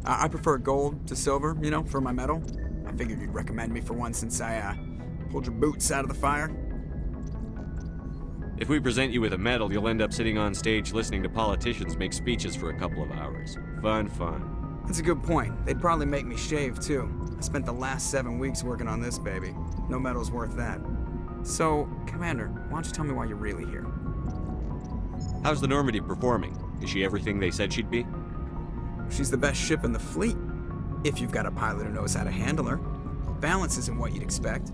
I prefer gold to silver, you know, for my medal. I figured you'd recommend me for one since I pulled your boots out of the fire. If we present you with a medal, you'll end up sitting on stage listening to politicians make speeches for a couple of hours. Fun, fun. That's a good point. They'd probably make me shave, too. I spent the last 7 weeks working on this baby. No medal's worth that. So, Commander, why don't you tell me why you're really here? How's the Normandy performing? Is she everything they said she'd be? She's the best ship in the fleet, if you've got a pilot who knows how to handle her. Balance isn't what you'd expect.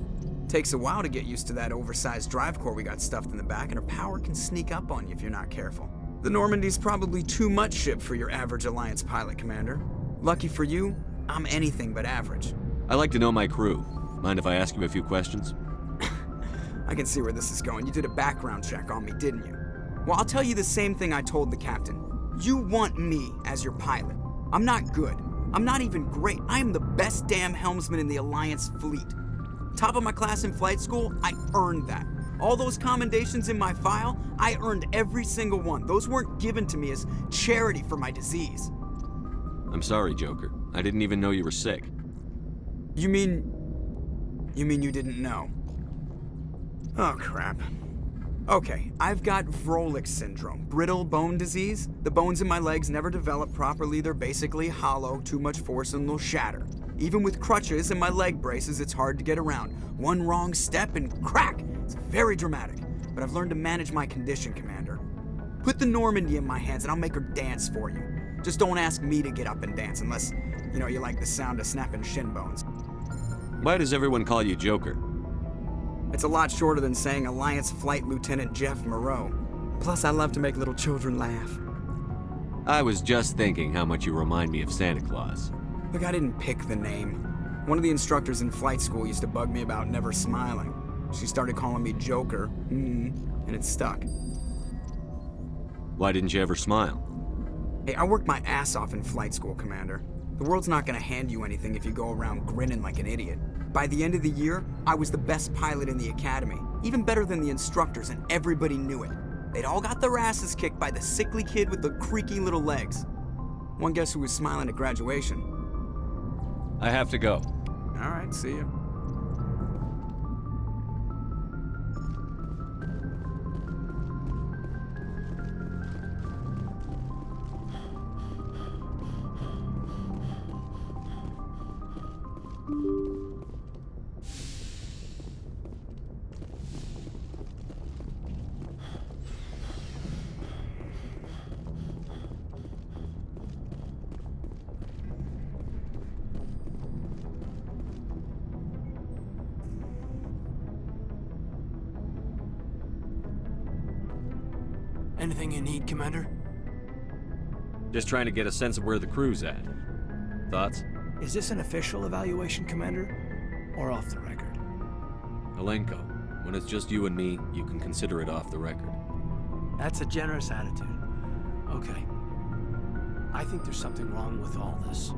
Takes a while to get used to that oversized drive core we got stuffed in the back, and her power can sneak up on you if you're not careful. The Normandy's probably too much ship for your average Alliance pilot, Commander. Lucky for you, I'm anything but average. I like to know my crew. Mind if I ask you a few questions? I can see where this is going. You did a background check on me, didn't you? Well, I'll tell you the same thing I told the captain. You want me as your pilot. I'm not good. I'm not even great. I am the best damn helmsman in the Alliance fleet. Top of my class in flight school, I earned that. All those commendations in my file, I earned every single one. Those weren't given to me as charity for my disease. I'm sorry, Joker. I didn't even know you were sick. You mean you didn't know? Oh, crap. Okay, I've got Vrolik syndrome, brittle bone disease. The bones in my legs never develop properly. They're basically hollow, too much force and they'll shatter. Even with crutches and my leg braces, it's hard to get around. One wrong step and crack! It's very dramatic. But I've learned to manage my condition, Commander. Put the Normandy in my hands and I'll make her dance for you. Just don't ask me to get up and dance unless, you like the sound of snapping shin bones. Why does everyone call you Joker? It's a lot shorter than saying Alliance Flight Lieutenant Jeff Moreau. Plus, I love to make little children laugh. I was just thinking how much you remind me of Santa Claus. Look, I didn't pick the name. One of the instructors in flight school used to bug me about never smiling. She started calling me Joker, and it stuck. Why didn't you ever smile? Hey, I worked my ass off in flight school, Commander. The world's not gonna hand you anything if you go around grinning like an idiot. By the end of the year, I was the best pilot in the academy, even better than the instructors, and everybody knew it. They'd all got their asses kicked by the sickly kid with the creaky little legs. One guess who was smiling at graduation? I have to go. All right, see ya. Anything you need, Commander? Just trying to get a sense of where the crew's at. Thoughts? Is this an official evaluation, Commander? Or off the record? Alenko, when it's just you and me, you can consider it off the record. That's a generous attitude. Okay. I think there's something wrong with all this.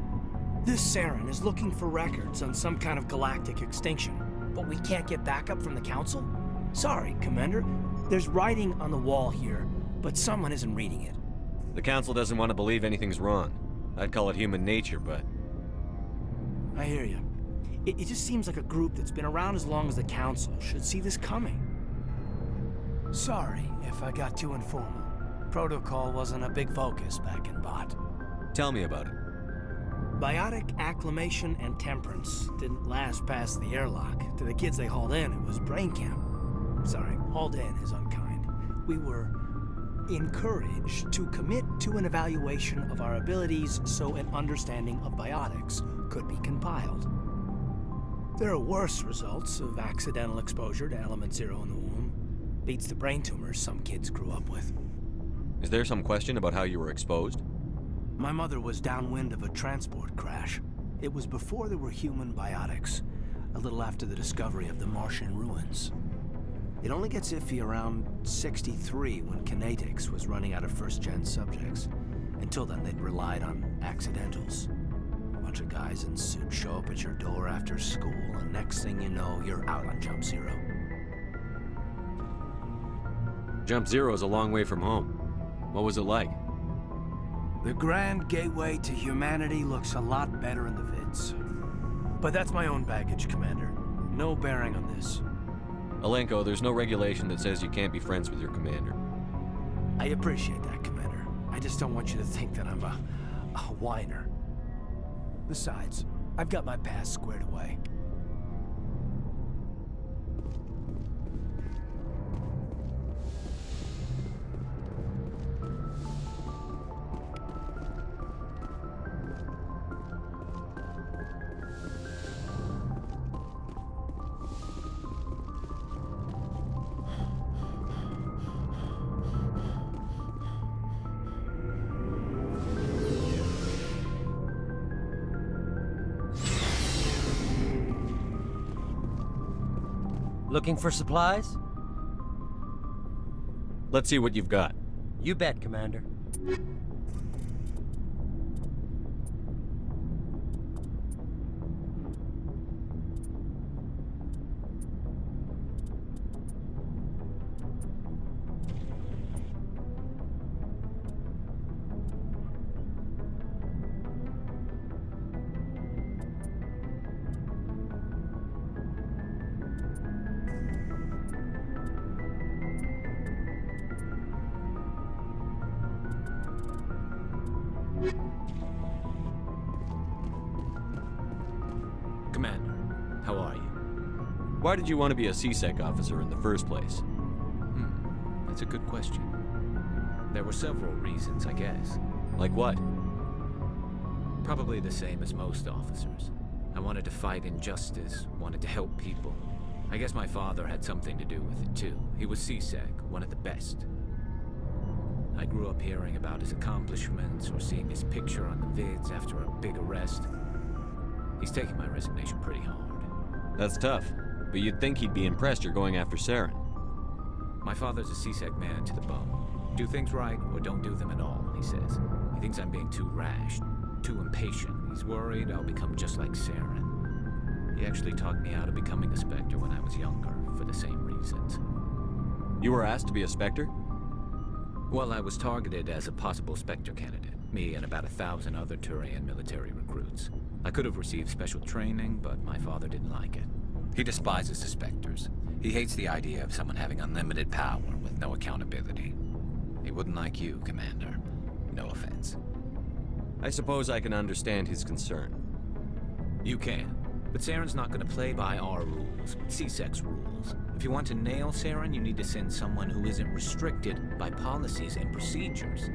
This Saren is looking for records on some kind of galactic extinction, but we can't get backup from the Council? Sorry, Commander. There's writing on the wall here, but someone isn't reading it. The Council doesn't want to believe anything's wrong. I'd call it human nature, but... I hear you. It just seems like a group that's been around as long as the Council should see this coming. Sorry if I got too informal. Protocol wasn't a big focus back in Bot. Tell me about it. Biotic acclimation and temperance didn't last past the airlock. To the kids they hauled in, it was brain camp. Sorry, hauled in is unkind. We were encouraged to commit to an evaluation of our abilities so an understanding of biotics could be compiled. There are worse results of accidental exposure to element 0 in the womb. Beats the brain tumors some kids grew up with. Is there some question about how you were exposed? My mother was downwind of a transport crash. It was before there were human biotics, a little after the discovery of the Martian ruins. It only gets iffy around 63 when Kinetics was running out of first-gen subjects. Until then, they'd relied on accidentals. A bunch of guys in suits show up at your door after school, and next thing you know, you're out on Jump Zero. Jump Zero is a long way from home. What was it like? The grand gateway to humanity looks a lot better in the vids. But that's my own baggage, Commander. No bearing on this. Alenko, there's no regulation that says you can't be friends with your commander. I appreciate that, Commander. I just don't want you to think that I'm a whiner. Besides, I've got my past squared away. Looking for supplies? Let's see what you've got. You bet, Commander. Commander, how are you? Why did you want to be a CSEC officer in the first place? That's a good question. There were several reasons, I guess. Like what? Probably the same as most officers. I wanted to fight injustice, wanted to help people. I guess my father had something to do with it too. He was CSEC, one of the best. I grew up hearing about his accomplishments or seeing his picture on the vids after a big arrest. He's taking my resignation pretty hard. That's tough, but you'd think he'd be impressed you're going after Saren. My father's a CSEC man to the bone. Do things right or don't do them at all, he says. He thinks I'm being too rash, too impatient. He's worried I'll become just like Saren. He actually talked me out of becoming a Spectre when I was younger, for the same reasons. You were asked to be a Spectre? Well, I was targeted as a possible Spectre candidate. Me and about 1,000 other Turian military recruits. I could have received special training, but my father didn't like it. He despises the Spectres. He hates the idea of someone having unlimited power with no accountability. He wouldn't like you, Commander. No offense. I suppose I can understand his concern. You can. But Saren's not going to play by our rules, CSEC's rules. If you want to nail Saren, you need to send someone who isn't restricted by policies and procedures.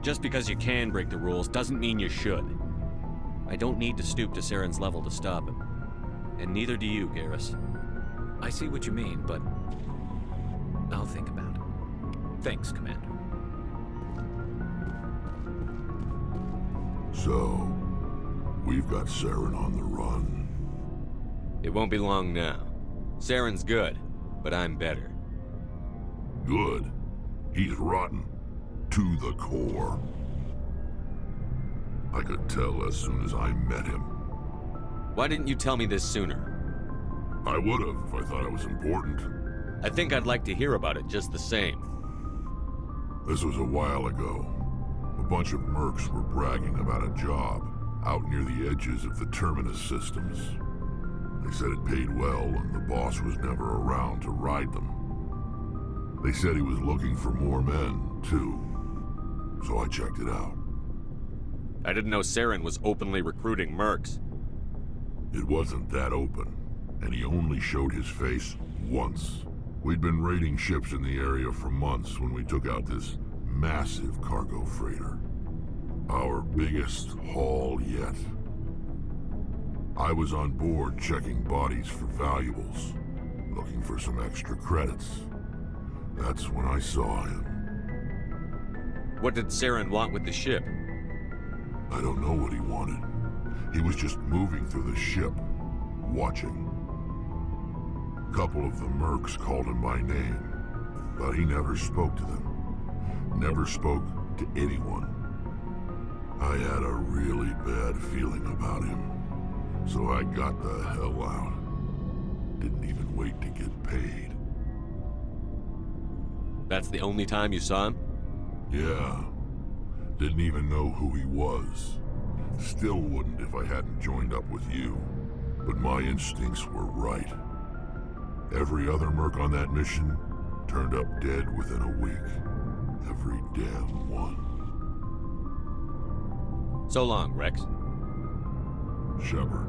Just because you can break the rules doesn't mean you should. I don't need to stoop to Saren's level to stop him. And neither do you, Garrus. I see what you mean, but I'll think about it. Thanks, Commander. So, we've got Saren on the run. It won't be long now. Saren's good, but I'm better. Good. He's rotten. To the core. I could tell as soon as I met him. Why didn't you tell me this sooner? I would have if I thought it was important. I think I'd like to hear about it just the same. This was a while ago. A bunch of mercs were bragging about a job out near the edges of the Terminus systems. They said it paid well and the boss was never around to ride them. They said he was looking for more men, too. So I checked it out. I didn't know Saren was openly recruiting mercs. It wasn't that open, and he only showed his face once. We'd been raiding ships in the area for months when we took out this massive cargo freighter. Our biggest haul yet. I was on board checking bodies for valuables, looking for some extra credits. That's when I saw him. What did Saren want with the ship? I don't know what he wanted. He was just moving through the ship, watching. A couple of the mercs called him by name, but he never spoke to them. Never spoke to anyone. I had a really bad feeling about him, so I got the hell out. Didn't even wait to get paid. That's the only time you saw him? Yeah. Didn't even know who he was. Still wouldn't if I hadn't joined up with you. But my instincts were right. Every other merc on that mission turned up dead within a week. Every damn one. So long, Rex. Shepard.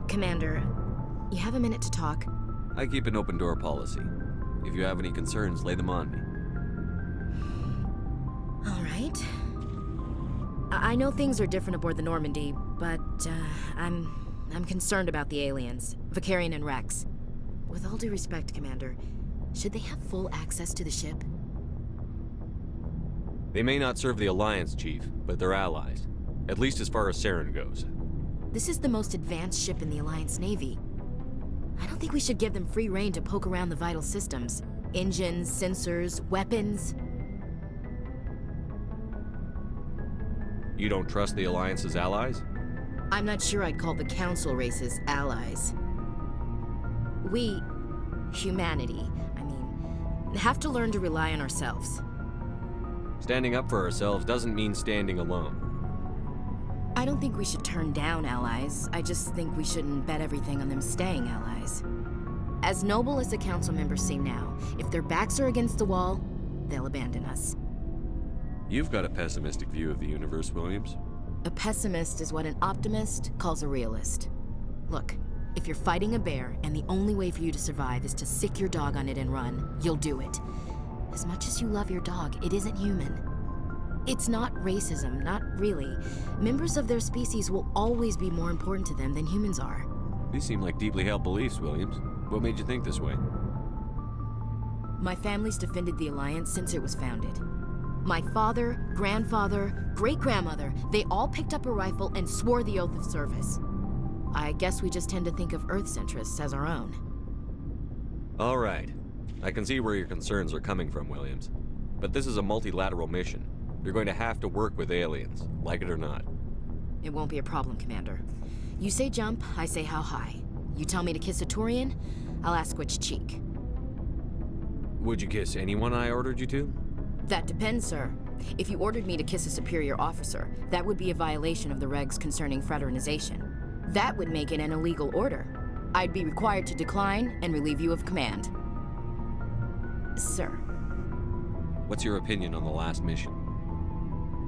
Commander, you have a minute to talk? I keep an open door policy. If you have any concerns, lay them on me. All right. I know things are different aboard the Normandy, but I'm concerned about the aliens, Vicarian and Rex. With all due respect, Commander, should they have full access to the ship? They may not serve the Alliance, Chief, but they're allies. At least as far as Saren goes. This is the most advanced ship in the Alliance Navy. I don't think we should give them free rein to poke around the vital systems. Engines, sensors, weapons. You don't trust the Alliance's allies? I'm not sure I'd call the Council races allies. We, humanity, have to learn to rely on ourselves. Standing up for ourselves doesn't mean standing alone. I don't think we should turn down allies. I just think we shouldn't bet everything on them staying allies. As noble as the Council members seem now, if their backs are against the wall, they'll abandon us. You've got a pessimistic view of the universe, Williams. A pessimist is what an optimist calls a realist. Look, if you're fighting a bear and the only way for you to survive is to sick your dog on it and run, you'll do it. As much as you love your dog, it isn't human. It's not racism, not really. Members of their species will always be more important to them than humans are. These seem like deeply held beliefs, Williams. What made you think this way? My family's defended the Alliance since it was founded. My father, grandfather, great-grandmother, they all picked up a rifle and swore the oath of service. I guess we just tend to think of Earth's interests as our own. All right. I can see where your concerns are coming from, Williams. But this is a multilateral mission. You're going to have to work with aliens, like it or not. It won't be a problem, Commander. You say jump, I say how high. You tell me to kiss a Turian, I'll ask which cheek. Would you kiss anyone I ordered you to? That depends, sir. If you ordered me to kiss a superior officer, that would be a violation of the regs concerning fraternization. That would make it an illegal order. I'd be required to decline and relieve you of command. Sir. What's your opinion on the last mission?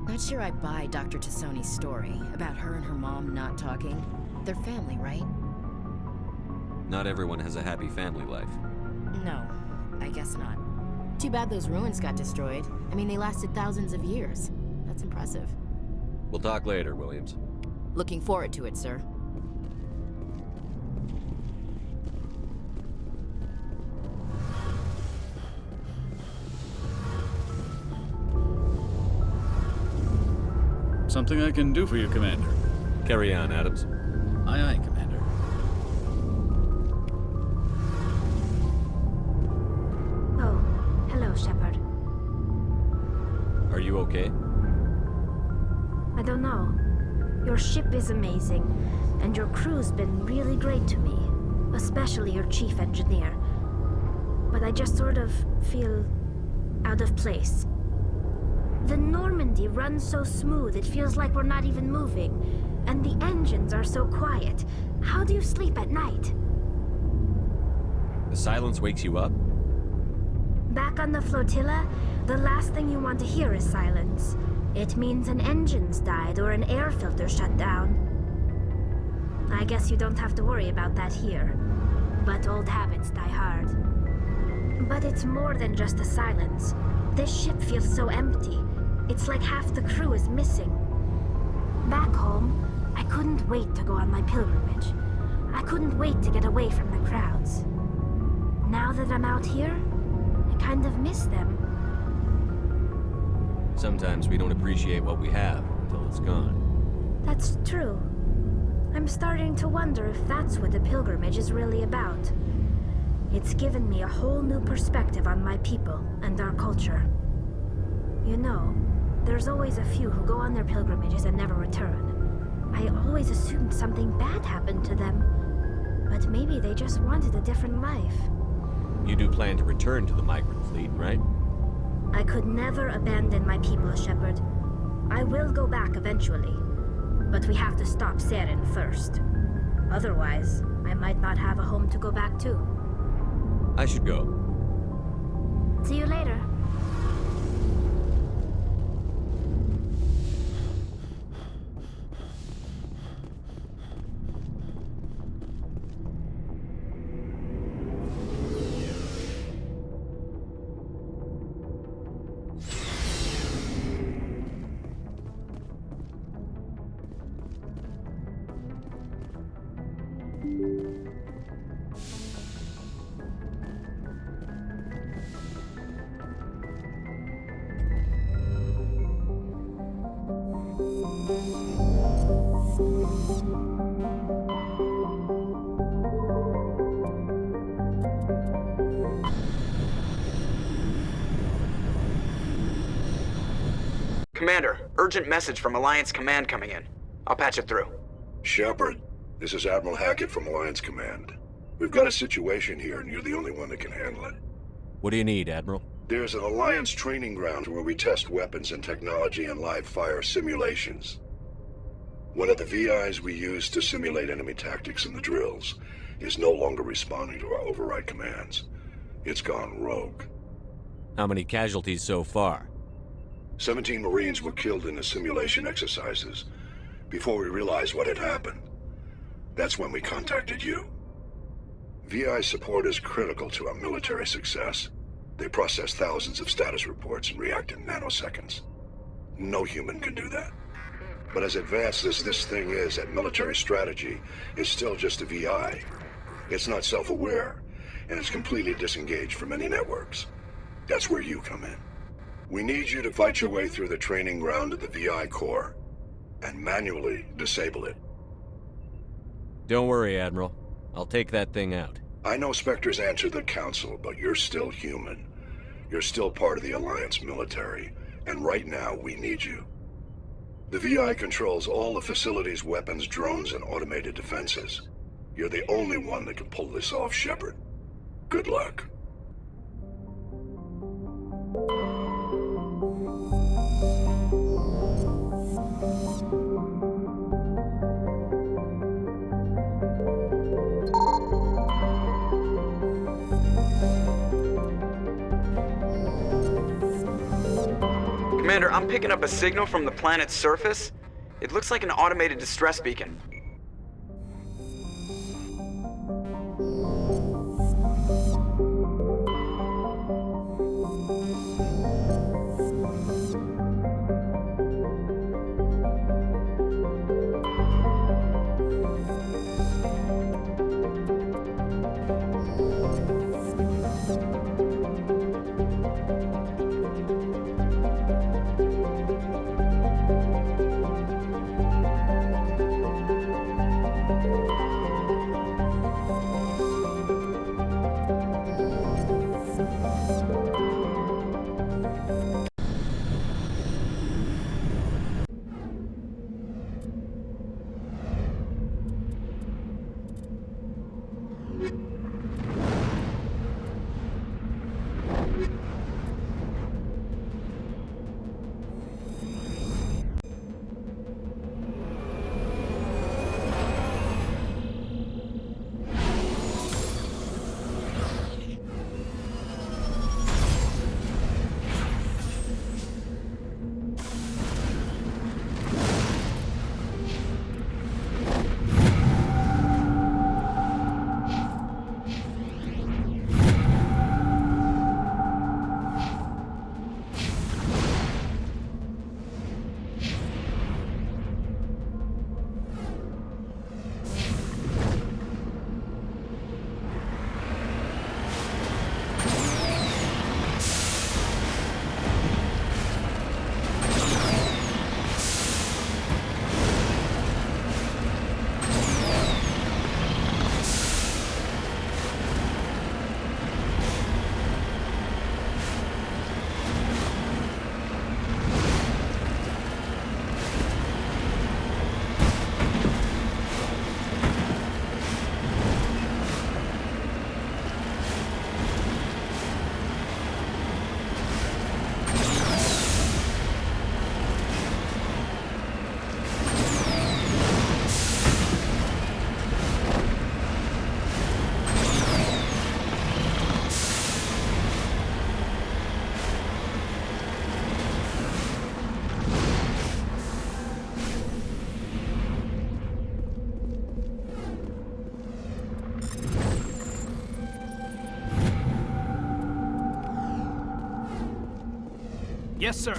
Not sure I buy Dr. Tassoni's story about her and her mom not talking. They're family, right? Not everyone has a happy family life. No, I guess not. Too bad those ruins got destroyed. They lasted thousands of years. That's impressive. We'll talk later, Williams. Looking forward to it, sir. Something I can do for you, Commander. Carry on, Adams. Aye, aye, Commander. Oh, hello, Shepard. Are you okay? I don't know. Your ship is amazing, and your crew's been really great to me, especially your chief engineer. But I just sort of feel out of place. The Normandy runs so smooth it feels like we're not even moving, and the engines are so quiet. How do you sleep at night? The silence wakes you up? Back on the flotilla, the last thing you want to hear is silence. It means an engine's died or an air filter shut down. I guess you don't have to worry about that here. But old habits die hard. But it's more than just the silence. This ship feels so empty. It's like half the crew is missing. Back home, I couldn't wait to go on my pilgrimage. I couldn't wait to get away from the crowds. Now that I'm out here, I kind of miss them. Sometimes we don't appreciate what we have until it's gone. That's true. I'm starting to wonder if that's what the pilgrimage is really about. It's given me a whole new perspective on my people and our culture. You know, there's always a few who go on their pilgrimages and never return. I always assumed something bad happened to them. But maybe they just wanted a different life. You do plan to return to the migrant fleet, right? I could never abandon my people, Shepard. I will go back eventually. But we have to stop Saren first. Otherwise, I might not have a home to go back to. I should go. See you later. Commander, urgent message from Alliance Command coming in. I'll patch it through. Shepard, this is Admiral Hackett from Alliance Command. We've got a situation here, and you're the only one that can handle it. What do you need, Admiral? There's an Alliance training ground where we test weapons and technology in live fire simulations. One of the VIs we use to simulate enemy tactics in the drills is no longer responding to our override commands. It's gone rogue. How many casualties so far? 17 Marines were killed in the simulation exercises before we realized what had happened. That's when we contacted you. VI support is critical to our military success. They process thousands of status reports and react in nanoseconds. No human can do that. But as advanced as this thing is at military strategy, it's still just a VI. It's not self-aware, and it's completely disengaged from any networks. That's where you come in. We need you to fight your way through the training ground of the VI core and manually disable it. Don't worry, Admiral. I'll take that thing out. I know Spectres answered the Council, but you're still human. You're still part of the Alliance military, and right now we need you. The VI controls all the facility's weapons, drones, and automated defenses. You're the only one that can pull this off, Shepard. Good luck. Commander, I'm picking up a signal from the planet's surface. It looks like an automated distress beacon. Yes, sir.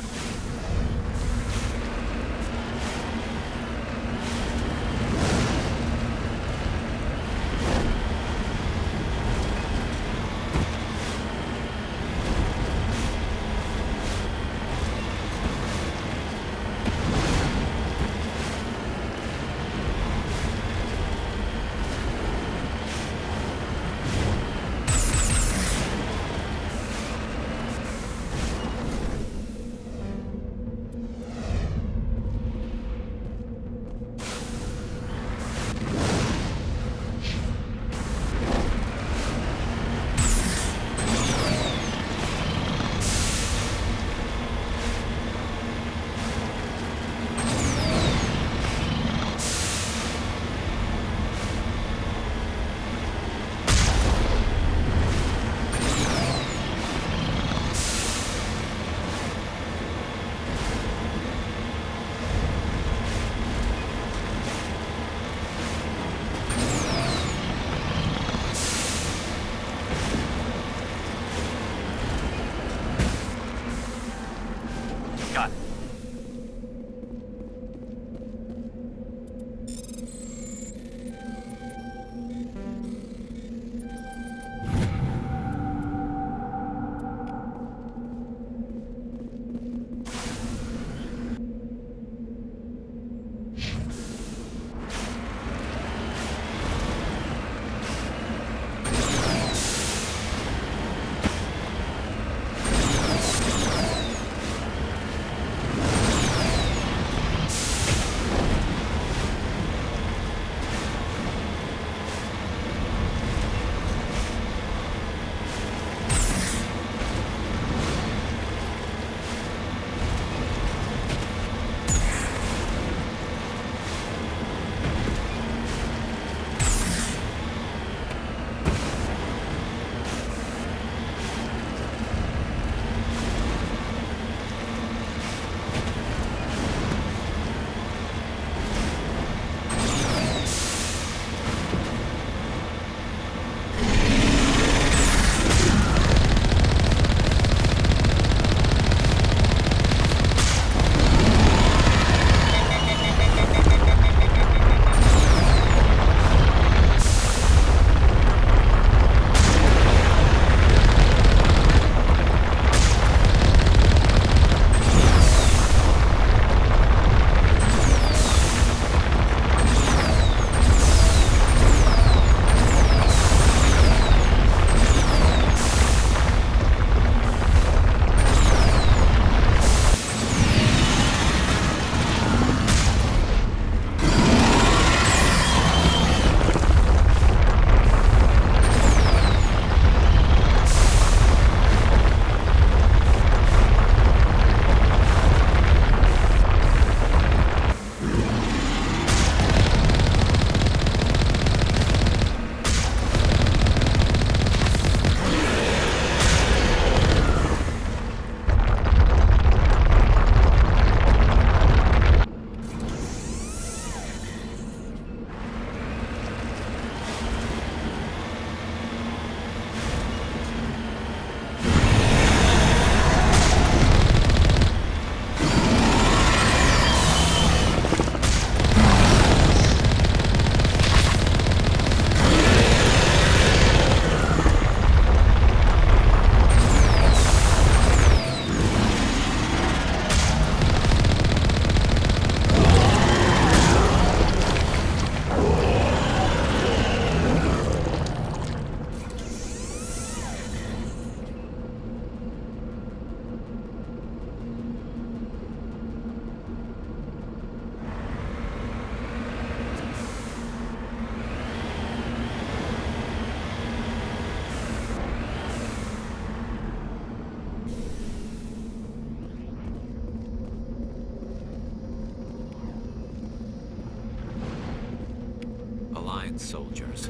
Seren's soldiers.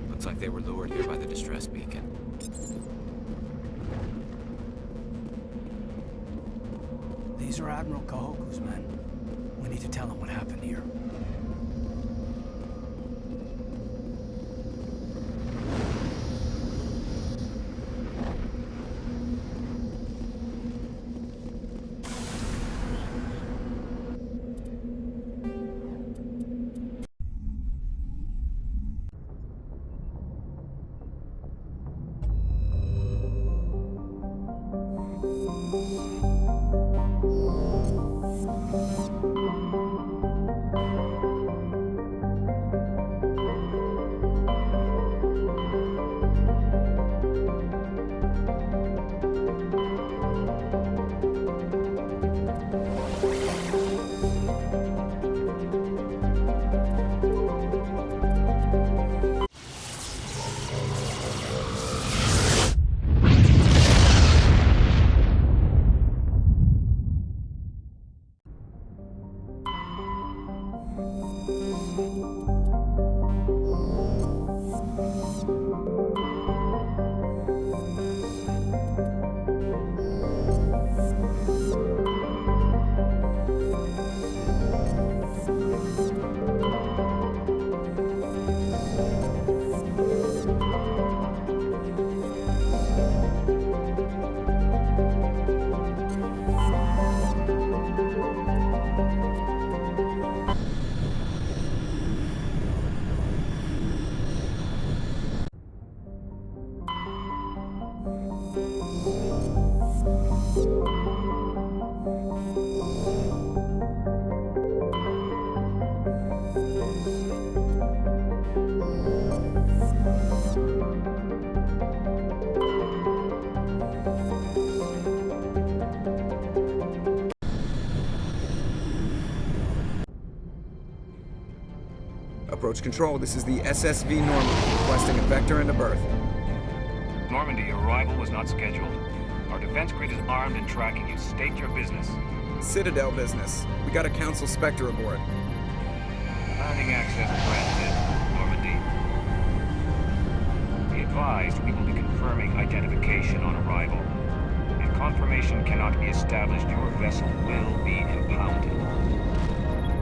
Looks like they were lured here by the distress beacon. These are Admiral Kahoku's men. We need to tell him what happened here. Approach control, this is the SSV Normandy, requesting a vector and a berth. Normandy, your arrival was not scheduled. Our defense grid is armed and tracking you. State your business. Citadel business. We got a Council Spectre aboard. Landing access granted, Normandy. Be advised, we will be confirming identification on arrival. If confirmation cannot be established, your vessel will be impounded.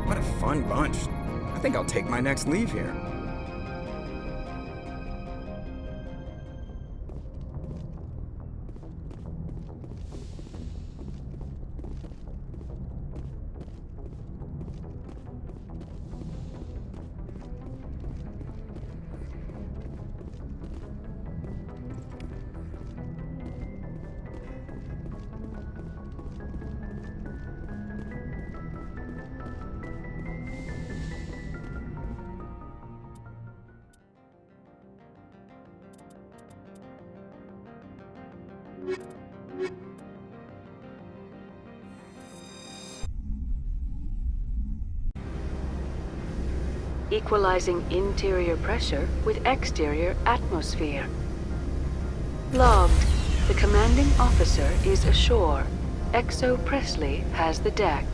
What a fun bunch. I think I'll take my next leave here. Equalizing interior pressure with exterior atmosphere. Logged. The commanding officer is ashore. Exo Presley has the deck.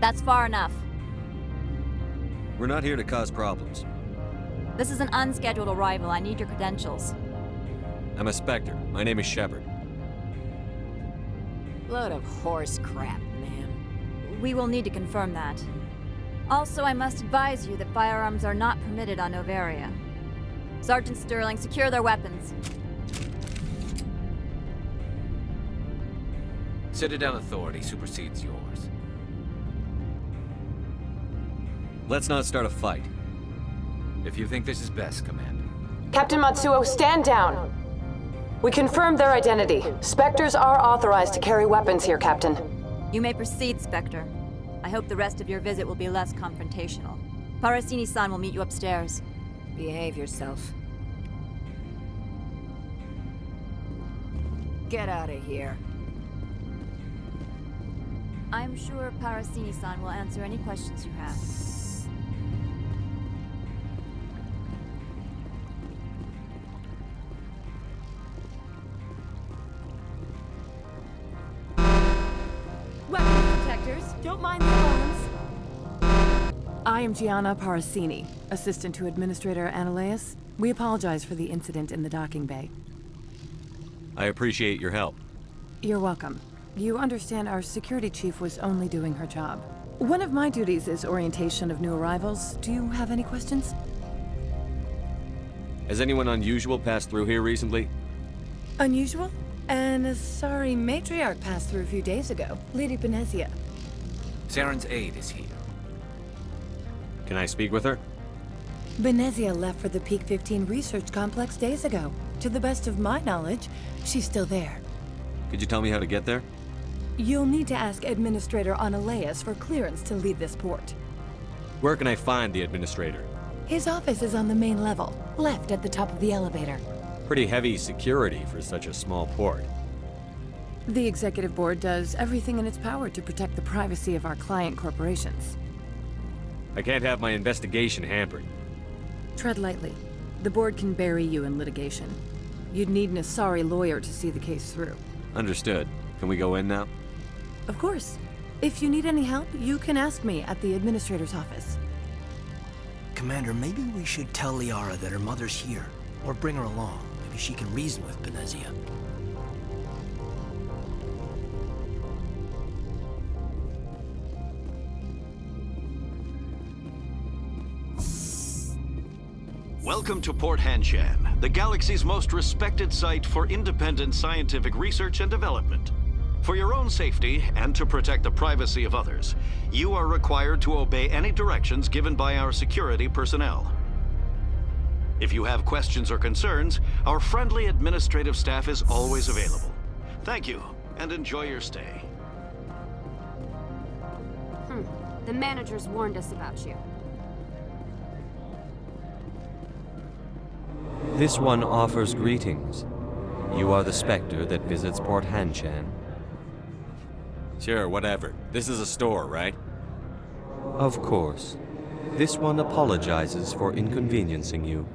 That's far enough. We're not here to cause problems. This is an unscheduled arrival. I need your credentials. I'm a Spectre. My name is Shepard. Load of horse crap, man. We will need to confirm that. Also, I must advise you that firearms are not permitted on Noveria. Sergeant Sterling, secure their weapons. Citadel authority supersedes yours. Let's not start a fight. If you think this is best, Commander. Captain Matsuo, stand down! We confirmed their identity. Spectres are authorized to carry weapons here, Captain. You may proceed, Spectre. I hope the rest of your visit will be less confrontational. Parasini-san will meet you upstairs. Behave yourself. Get out of here. I'm sure Parasini-san will answer any questions you have. Weapons protectors, don't mind the alarms. I am Gianna Parasini, assistant to Administrator Ananias. We apologize for the incident in the docking bay. I appreciate your help. You're welcome. You understand our security chief was only doing her job. One of my duties is orientation of new arrivals. Do you have any questions? Has anyone unusual passed through here recently? Unusual? An Asari matriarch passed through a few days ago. Lady Benezia. Saren's aide is here. Can I speak with her? Benezia left for the Peak 15 research complex days ago. To the best of my knowledge, she's still there. Could you tell me how to get there? You'll need to ask Administrator Ananias for clearance to leave this port. Where can I find the administrator? His office is on the main level, left at the top of the elevator. Pretty heavy security for such a small port. The Executive Board does everything in its power to protect the privacy of our client corporations. I can't have my investigation hampered. Tread lightly. The Board can bury you in litigation. You'd need an Asari lawyer to see the case through. Understood. Can we go in now? Of course. If you need any help, you can ask me at the Administrator's office. Commander, maybe we should tell Liara that her mother's here. Or bring her along. Maybe she can reason with Benezia. Welcome to Port Hanshan, the galaxy's most respected site for independent scientific research and development. For your own safety and to protect the privacy of others, you are required to obey any directions given by our security personnel. If you have questions or concerns, our friendly administrative staff is always available. Thank you, and enjoy your stay. The managers warned us about you. This one offers greetings. You are the specter that visits Port Hanshan. Sure, whatever. This is a store, right? Of course. This one apologizes for inconveniencing you.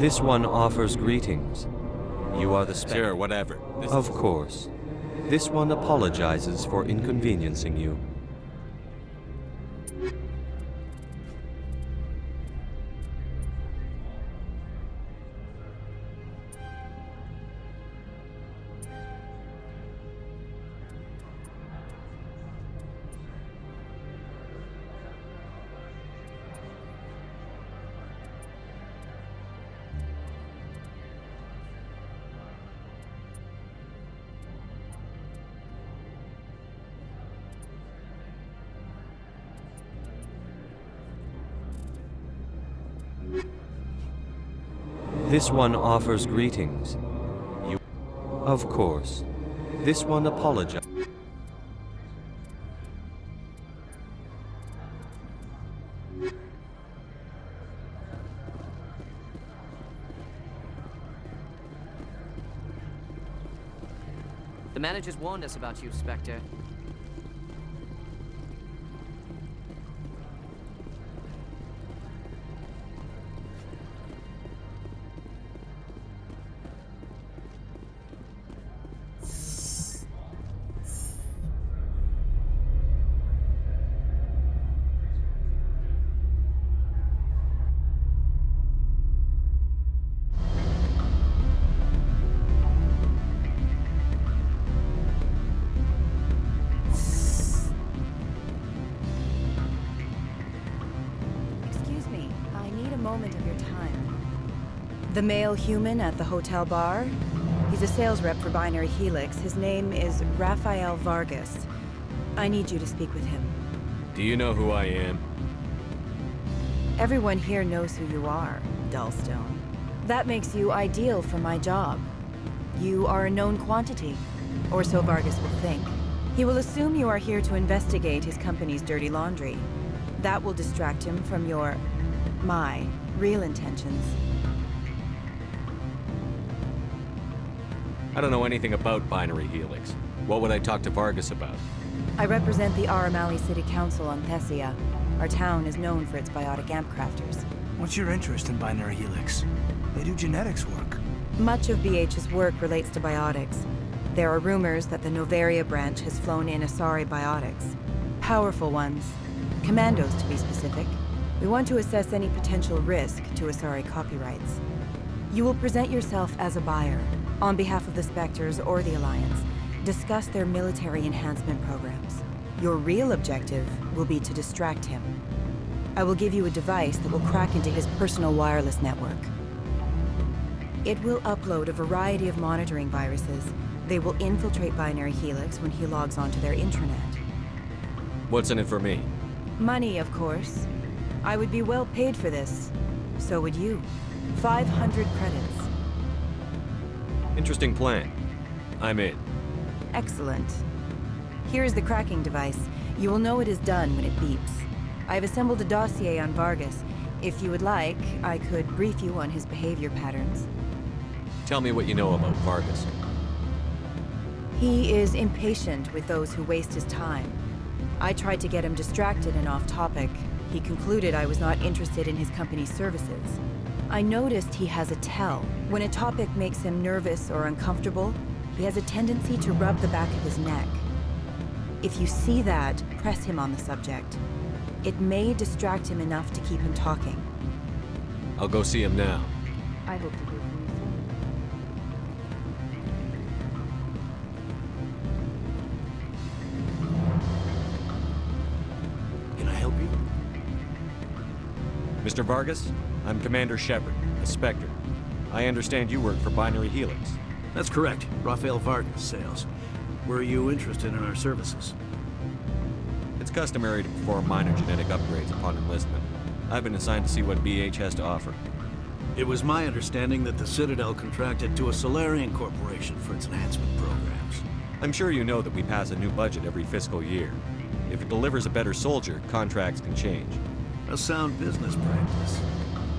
This one offers greetings. You are the specter. Sure, whatever. Of course. This one apologizes for inconveniencing you. This one offers greetings. You... Of course. This one apologizes. The managers warned us about you, Spectre. The male human at the hotel bar? He's a sales rep for Binary Helix. His name is Rafael Vargas. I need you to speak with him. Do you know who I am? Everyone here knows who you are, Dullstone. That makes you ideal for my job. You are a known quantity, or so Vargas will think. He will assume you are here to investigate his company's dirty laundry. That will distract him from my real intentions. I don't know anything about Binary Helix. What would I talk to Vargas about? I represent the Aramali City Council on Thessia. Our town is known for its biotic amp crafters. What's your interest in Binary Helix? They do genetics work. Much of BH's work relates to biotics. There are rumors that the Noveria branch has flown in Asari biotics. Powerful ones. Commandos, to be specific. We want to assess any potential risk to Asari copyrights. You will present yourself as a buyer, on behalf of the Spectres or the Alliance. Discuss their military enhancement programs. Your real objective will be to distract him. I will give you a device that will crack into his personal wireless network. It will upload a variety of monitoring viruses. They will infiltrate Binary Helix when he logs onto their intranet. What's in it for me? Money, of course. I would be well paid for this. So would you. 500 credits. Interesting plan. I'm in. Excellent. Here is the cracking device. You will know it is done when it beeps. I have assembled a dossier on Vargas. If you would like, I could brief you on his behavior patterns. Tell me what you know about Vargas. He is impatient with those who waste his time. I tried to get him distracted and off topic. He concluded I was not interested in his company's services. I noticed he has a tell. When a topic makes him nervous or uncomfortable, he has a tendency to rub the back of his neck. If you see that, press him on the subject. It may distract him enough to keep him talking. I'll go see him now. I hope to hear from you soon. Can I help you? Mr. Vargas, I'm Commander Shepard, a Spectre. I understand you work for Binary Helix. That's correct. Rafael Vargas, sales. Were you interested in our services? It's customary to perform minor genetic upgrades upon enlistment. I've been assigned to see what BH has to offer. It was my understanding that the Citadel contracted to a Solarian corporation for its enhancement programs. I'm sure you know that we pass a new budget every fiscal year. If it delivers a better soldier, contracts can change. A sound business practice.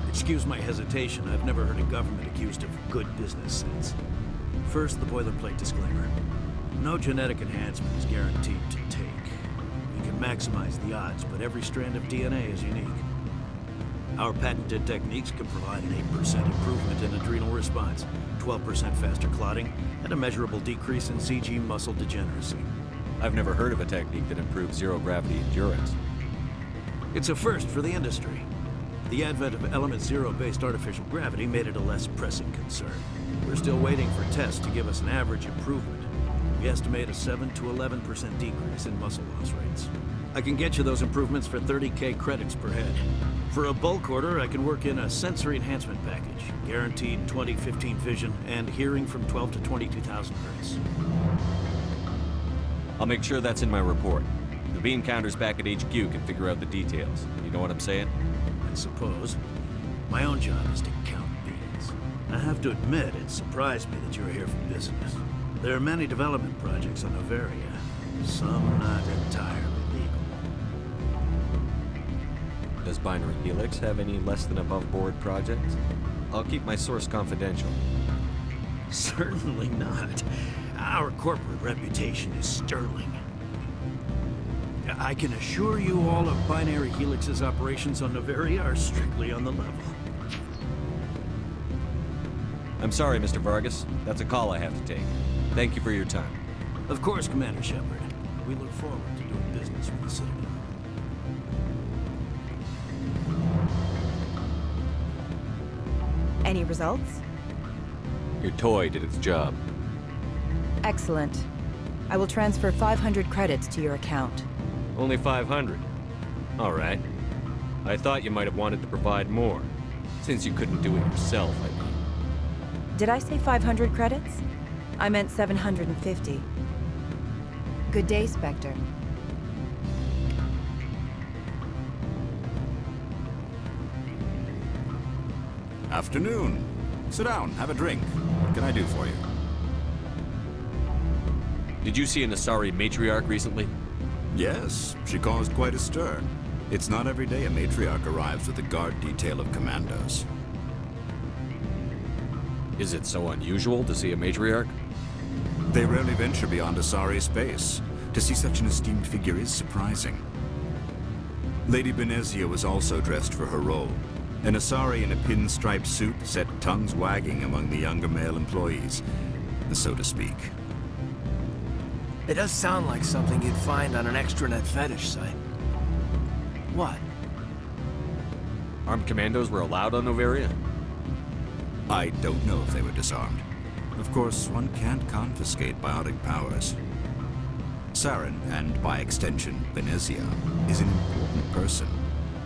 Excuse my hesitation, I've never heard a government accused of good business sense. First, the boilerplate disclaimer. No genetic enhancement is guaranteed to take. We can maximize the odds, but every strand of DNA is unique. Our patented techniques can provide an 8% improvement in adrenal response, 12% faster clotting, and a measurable decrease in CG muscle degeneracy. I've never heard of a technique that improves zero-gravity endurance. It's a first for the industry. The advent of element zero-based artificial gravity made it a less pressing concern. We're still waiting for tests to give us an average improvement. We estimate a 7 to 11% decrease in muscle loss rates. I can get you those improvements for 30K credits per head. For a bulk order, I can work in a sensory enhancement package, guaranteed 20/15 vision, and hearing from 12 to 22,000 hertz. I'll make sure that's in my report. The bean counters back at HQ can figure out the details. You know what I'm saying? I suppose. My own job is to count beans. I have to admit, it surprised me that you were here for business. There are many development projects on Noveria, some not entirely legal. Does Binary Helix have any less than above-board projects? I'll keep my source confidential. Certainly not. Our corporate reputation is sterling. I can assure you all of Binary Helix's operations on Noveria are strictly on the level. I'm sorry, Mr. Vargas. That's a call I have to take. Thank you for your time. Of course, Commander Shepard. We look forward to doing business with the Citadel. Any results? Your toy did its job. Excellent. I will transfer 500 credits to your account. Only 500. All right. I thought you might have wanted to provide more, since you couldn't do it yourself, I mean. Did I say 500 credits? I meant 750. Good day, Spectre. Afternoon. Sit down, have a drink. What can I do for you? Did you see an Asari matriarch recently? Yes, she caused quite a stir. It's not every day a matriarch arrives with a guard detail of commandos. Is it so unusual to see a matriarch? They rarely venture beyond Asari space. To see such an esteemed figure is surprising. Lady Benezia was also dressed for her role. An Asari in a pinstripe suit set tongues wagging among the younger male employees, so to speak. It does sound like something you'd find on an extranet fetish site. What? Armed commandos were allowed on Noveria? I don't know if they were disarmed. Of course, one can't confiscate biotic powers. Saren, and by extension, Benezia, is an important person.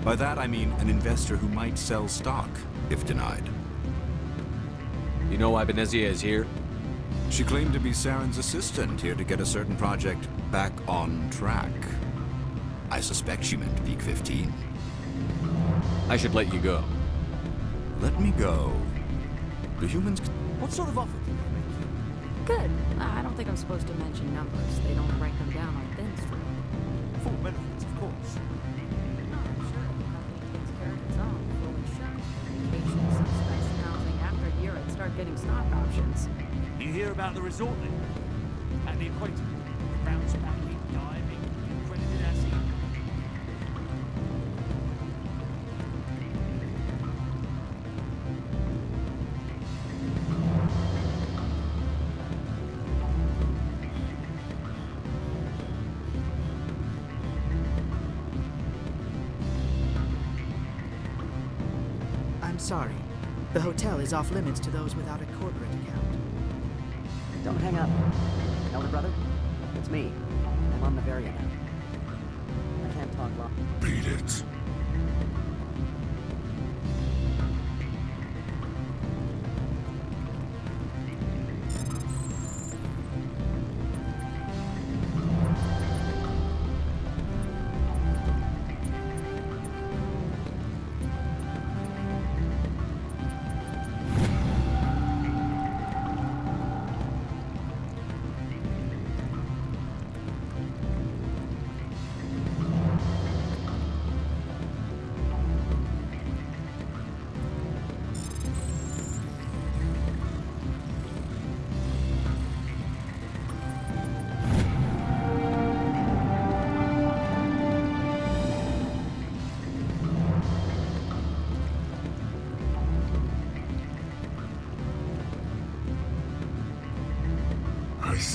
By that I mean an investor who might sell stock, if denied. You know why Benezia is here? She claimed to be Saren's assistant, here to get a certain project back on track. I suspect she meant Peak 15. I should let you go. Let me go. The humans... What sort of offer did they make you? Good. I don't think I'm supposed to mention numbers. They don't write them down on thin string. Full benefits, of course. No, sure. The company takes care of its own. Full insurance, vacation, subsidized housing. After a year, I'd start getting stock options. You hear about the resort then? And the equator? Bounce packing, diving, accredited asset. I'm sorry. The hotel is off limits to those without a corporate account. Don't hang up. Elder brother, it's me. I'm on Noveria now. I can't talk long. Beat it.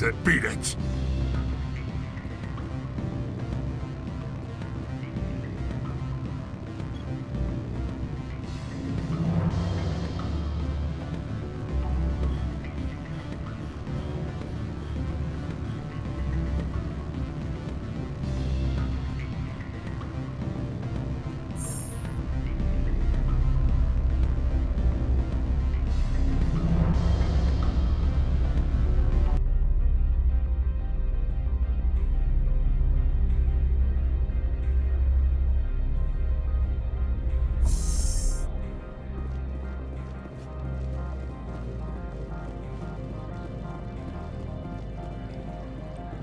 That's it. Beat it.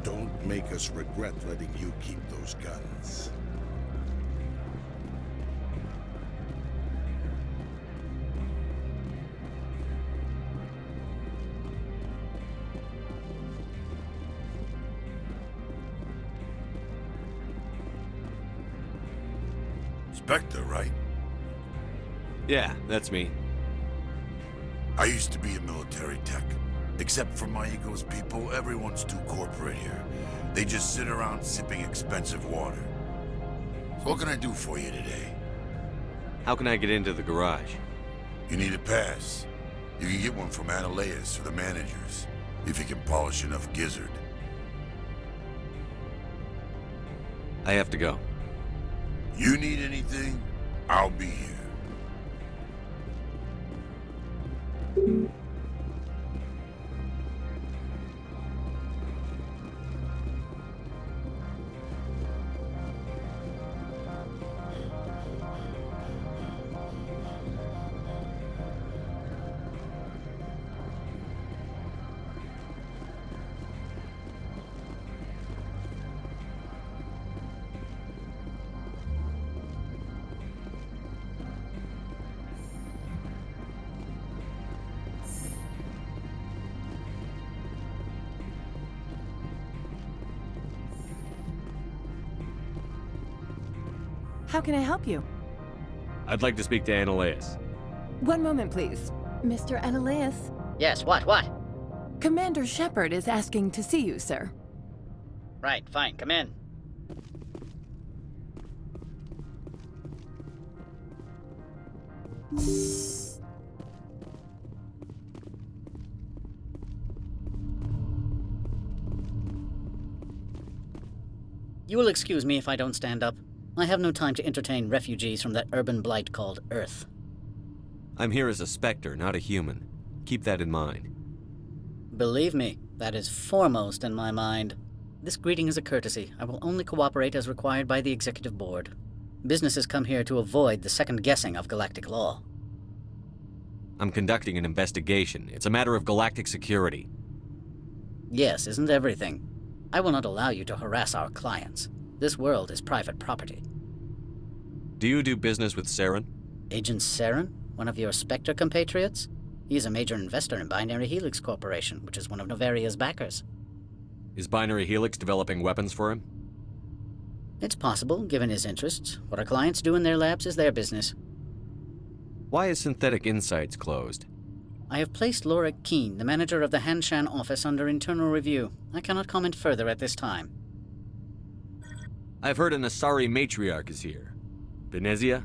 Don't make us regret letting you keep those guns. Spectre, right? Yeah, that's me. I used to be a military tech. Except for my ego's people, everyone's too corporate here. They just sit around sipping expensive water. So what can I do for you today? How can I get into the garage? You need a pass. You can get one from Ananias or the managers, if you can polish enough gizzard. I have to go. You need anything, I'll be here. How can I help you? I'd like to speak to Ananias. One moment, please. Mr. Ananias? Yes, what? Commander Shepard is asking to see you, sir. Right, fine, come in. You will excuse me if I don't stand up. I have no time to entertain refugees from that urban blight called Earth. I'm here as a Spectre, not a human. Keep that in mind. Believe me, that is foremost in my mind. This greeting is a courtesy. I will only cooperate as required by the Executive Board. Businesses come here to avoid the second guessing of galactic law. I'm conducting an investigation. It's a matter of galactic security. Yes, isn't everything? I will not allow you to harass our clients. This world is private property. Do you do business with Saren? Agent Saren? One of your Spectre compatriots? He is a major investor in Binary Helix Corporation, which is one of Noveria's backers. Is Binary Helix developing weapons for him? It's possible, given his interests. What our clients do in their labs is their business. Why is Synthetic Insights closed? I have placed Laura Keene, the manager of the Hanshan office, under internal review. I cannot comment further at this time. I've heard an Asari matriarch is here. Venezia?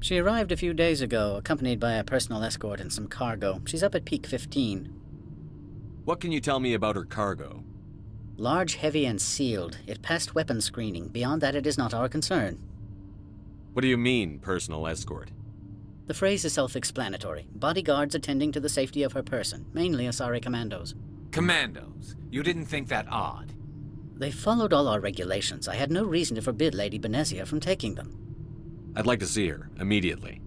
She arrived a few days ago, accompanied by a personal escort and some cargo. She's up at Peak 15. What can you tell me about her cargo? Large, heavy, and sealed. It passed weapons screening. Beyond that, it is not our concern. What do you mean, personal escort? The phrase is self-explanatory. Bodyguards attending to the safety of her person, mainly Asari commandos. Commandos? You didn't think that odd? They followed all our regulations. I had no reason to forbid Lady Benezia from taking them. I'd like to see her, immediately.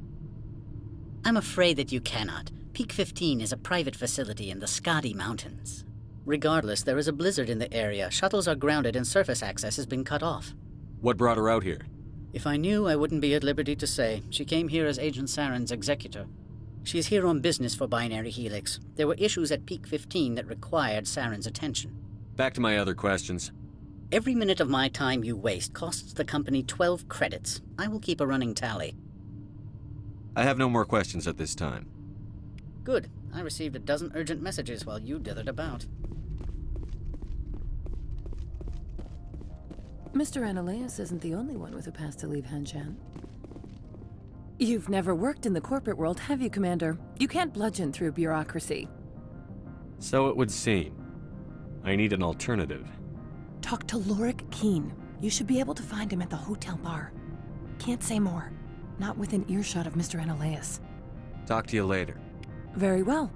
I'm afraid that you cannot. Peak 15 is a private facility in the Skadi Mountains. Regardless, there is a blizzard in the area. Shuttles are grounded and surface access has been cut off. What brought her out here? If I knew, I wouldn't be at liberty to say. She came here as Agent Saren's executor. She's here on business for Binary Helix. There were issues at Peak 15 that required Saren's attention. Back to my other questions. Every minute of my time you waste costs the company 12 credits. I will keep a running tally. I have no more questions at this time. Good. I received a dozen urgent messages while you dithered about. Mr. Ananias isn't the only one with a past to leave Hanshan. You've never worked in the corporate world, have you, Commander? You can't bludgeon through bureaucracy. So it would seem. I need an alternative. Talk to Lorik Keen. You should be able to find him at the hotel bar. Can't say more. Not within earshot of Mr. Ananias. Talk to you later. Very well.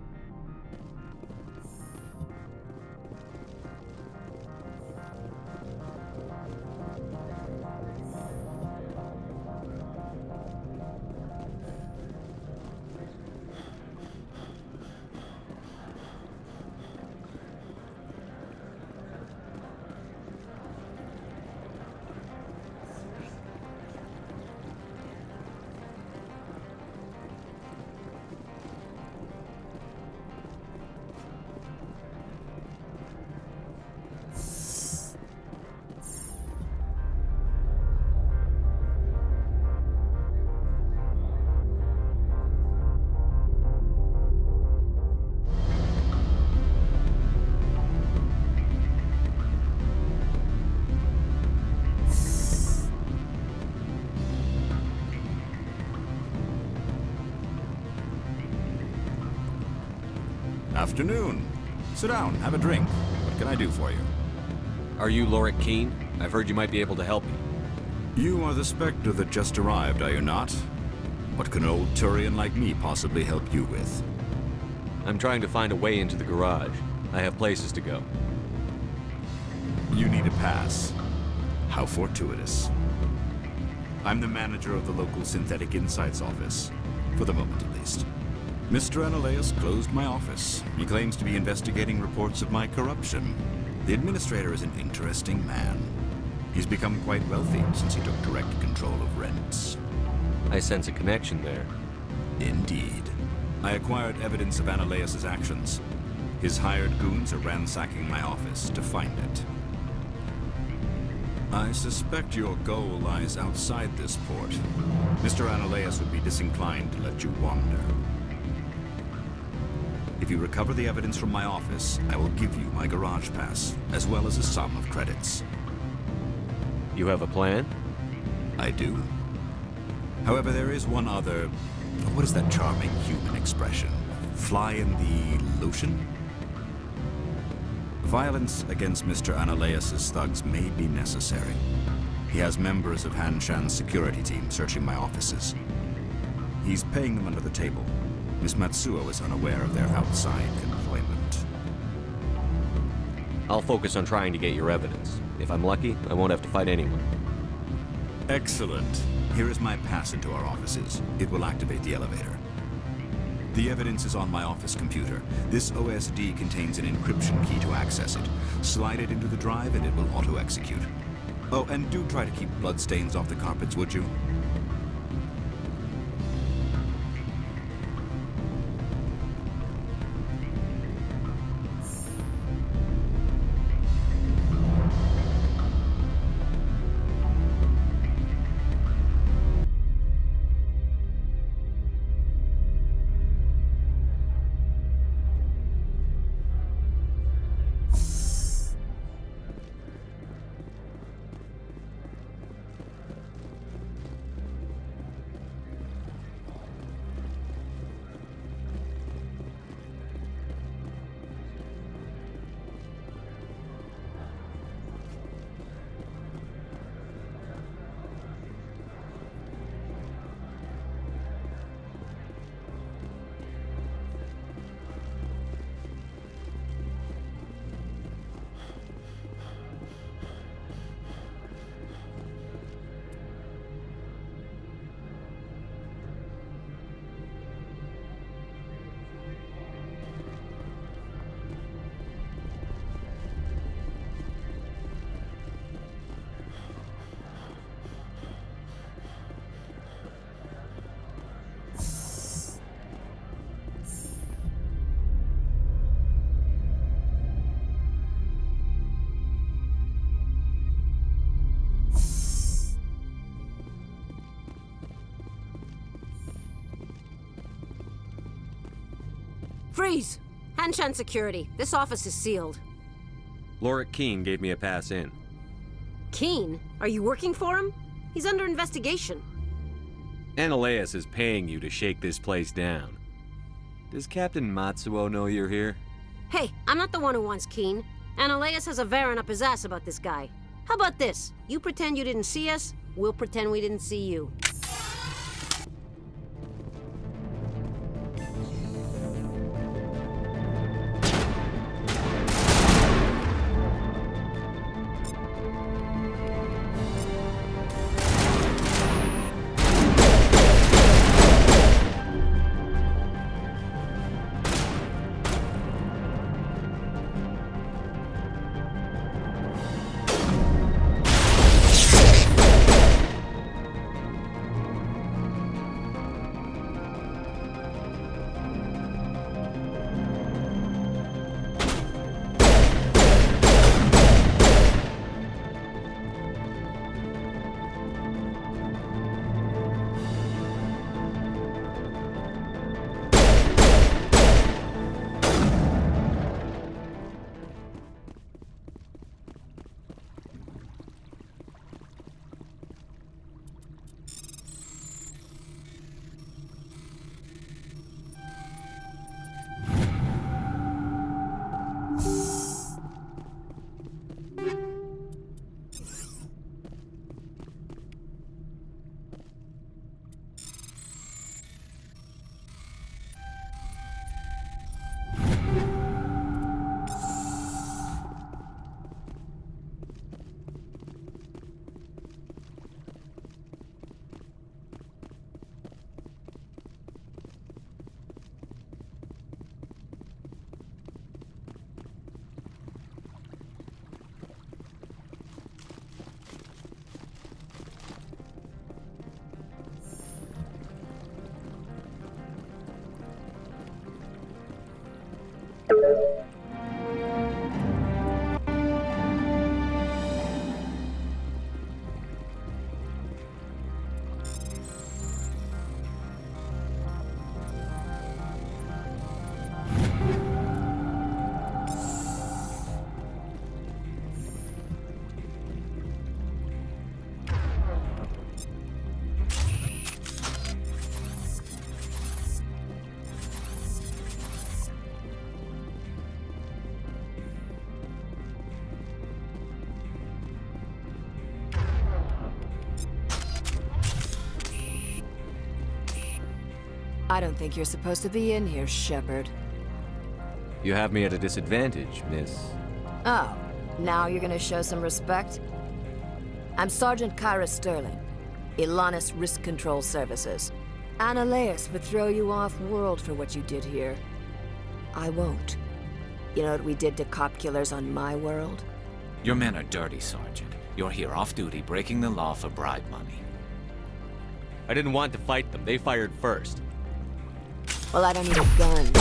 Afternoon. Sit down, have a drink. What can I do for you? Are you Lorik Keen? I've heard you might be able to help me. You are the Spectre that just arrived, are you not? What can an old Turian like me possibly help you with? I'm trying to find a way into the garage. I have places to go. You need a pass. How fortuitous. I'm the manager of the local Synthetic Insights office. For the moment, at least. Mr. Ananias closed my office. He claims to be investigating reports of my corruption. The administrator is an interesting man. He's become quite wealthy since he took direct control of rents. I sense a connection there. Indeed. I acquired evidence of Ananias' actions. His hired goons are ransacking my office to find it. I suspect your goal lies outside this port. Mr. Ananias would be disinclined to let you wander. If you recover the evidence from my office, I will give you my garage pass, as well as a sum of credits. You have a plan? I do. However, there is one other... What is that charming human expression? Fly in the lotion? Violence against Mr. Ananias' thugs may be necessary. He has members of Hanshan's security team searching my offices. He's paying them under the table. Miss Matsuo is unaware of their outside employment. I'll focus on trying to get your evidence. If I'm lucky, I won't have to fight anyone. Excellent. Here is my pass into our offices. It will activate the elevator. The evidence is on my office computer. This OSD contains an encryption key to access it. Slide it into the drive and it will auto-execute. Oh, and do try to keep bloodstains off the carpets, would you? Freeze! Hanshan security. This office is sealed. Lorik Keene gave me a pass in. Keene? Are you working for him? He's under investigation. Ananias is paying you to shake this place down. Does Captain Matsuo know you're here? Hey, I'm not the one who wants Keene. Ananias has a Varen up his ass about this guy. How about this? You pretend you didn't see us, we'll pretend we didn't see you. I don't think you're supposed to be in here, Shepard. You have me at a disadvantage, miss. Oh, now you're gonna show some respect? I'm Sergeant Kyra Sterling, Ilanis Risk Control Services. Ananias would throw you off-world for what you did here. I won't. You know what we did to cop killers on my world? Your men are dirty, Sergeant. You're here off-duty, breaking the law for bribe money. I didn't want to fight them. They fired first. Well, I don't need a gun.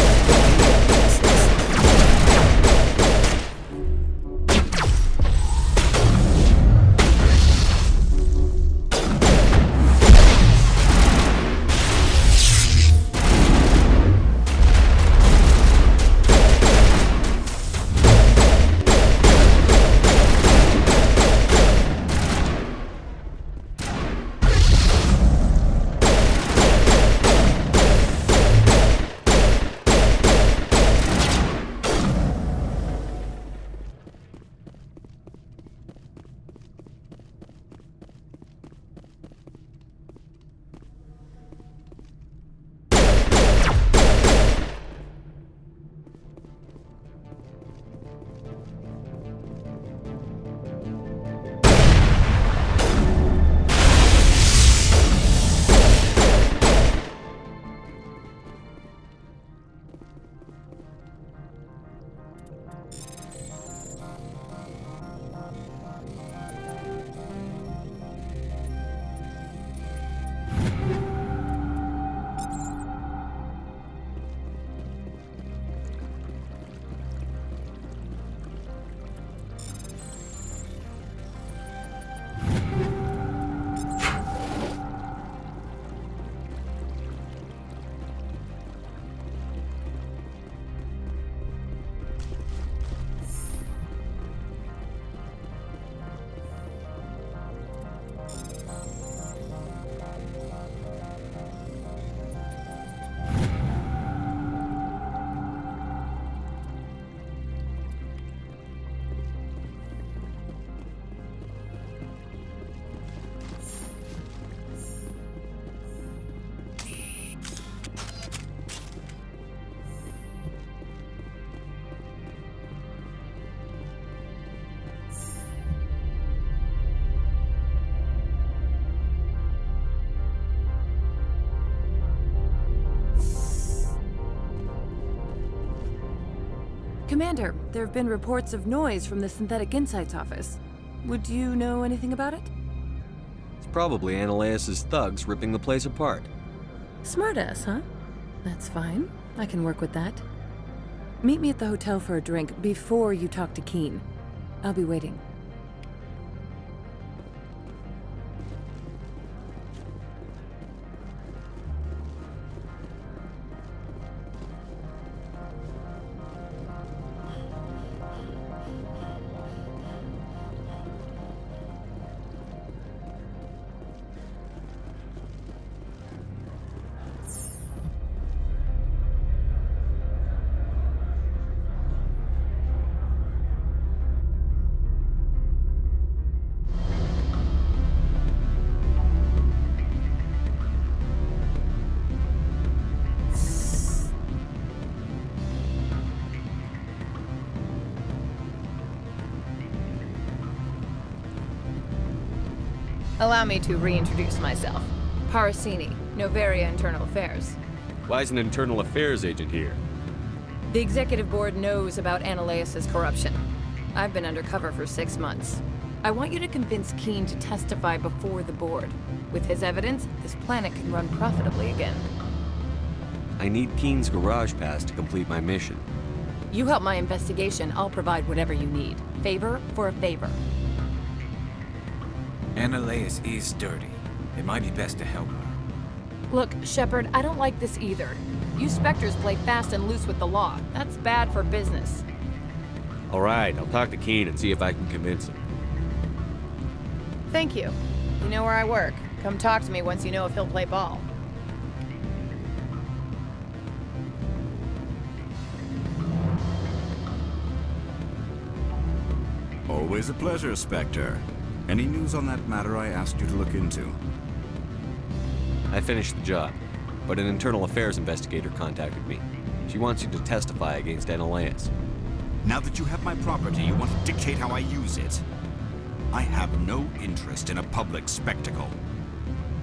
Commander, there have been reports of noise from the Synthetic Insights office. Would you know anything about it? It's probably Ananias' thugs ripping the place apart. Smartass, huh? That's fine. I can work with that. Meet me at the hotel for a drink before you talk to Keen. I'll be waiting. Allow me to reintroduce myself. Parasini, Noveria Internal Affairs. Why is an internal affairs agent here? The executive board knows about Ananias' corruption. I've been undercover for 6 months. I want you to convince Keen to testify before the board. With his evidence, this planet can run profitably again. I need Keen's garage pass to complete my mission. You help my investigation, I'll provide whatever you need. Favor for a favor. Ananias is dirty. It might be best to help her. Look, Shepard, I don't like this either. You Spectres play fast and loose with the law. That's bad for business. All right, I'll talk to Keen and see if I can convince him. Thank you. You know where I work. Come talk to me once you know if he'll play ball. Always a pleasure, Spectre. Any news on that matter I asked you to look into? I finished the job, but an internal affairs investigator contacted me. She wants you to testify against Ananias. Now that you have my property, you want to dictate how I use it? I have no interest in a public spectacle.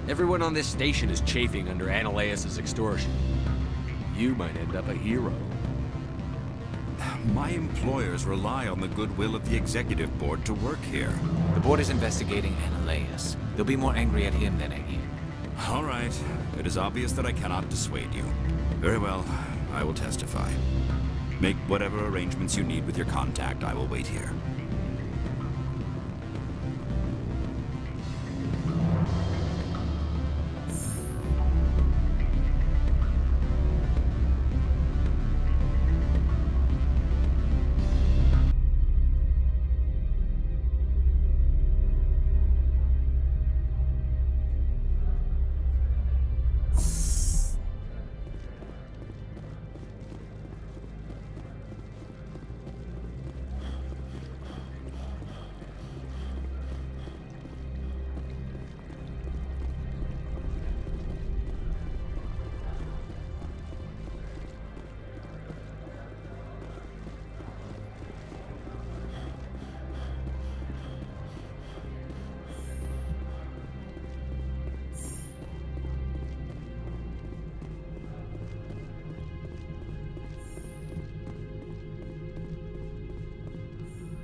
Everyone on this station is chafing under Ananias' extortion. You might end up a hero. My employers rely on the goodwill of the executive board to work here. The board is investigating Ananias. They'll be more angry at him than at you. All right. It is obvious that I cannot dissuade you. Very well. I will testify. Make whatever arrangements you need with your contact. I will wait here.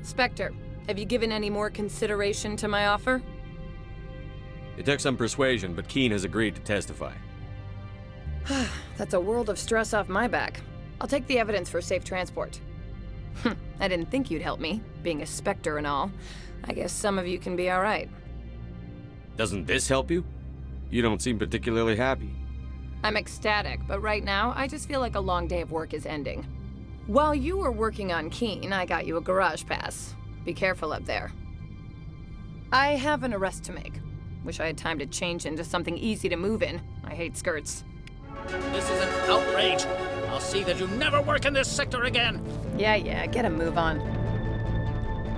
Spectre, have you given any more consideration to my offer? It took some persuasion, but Keen has agreed to testify. That's a world of stress off my back. I'll take the evidence for safe transport. I didn't think you'd help me, being a Spectre and all. I guess some of you can be all right. Doesn't this help you? You don't seem particularly happy. I'm ecstatic, but right now, I just feel like a long day of work is ending. While you were working on Keen, I got you a garage pass. Be careful up there. I have an arrest to make. Wish I had time to change into something easy to move in. I hate skirts. This is an outrage. I'll see that you never work in this sector again. Yeah, get a move on.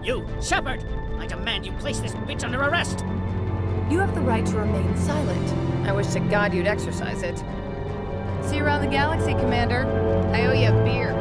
You, Shepard! I demand you place this bitch under arrest! You have the right to remain silent. I wish to God you'd exercise it. See you around the galaxy, Commander. I owe you a beer.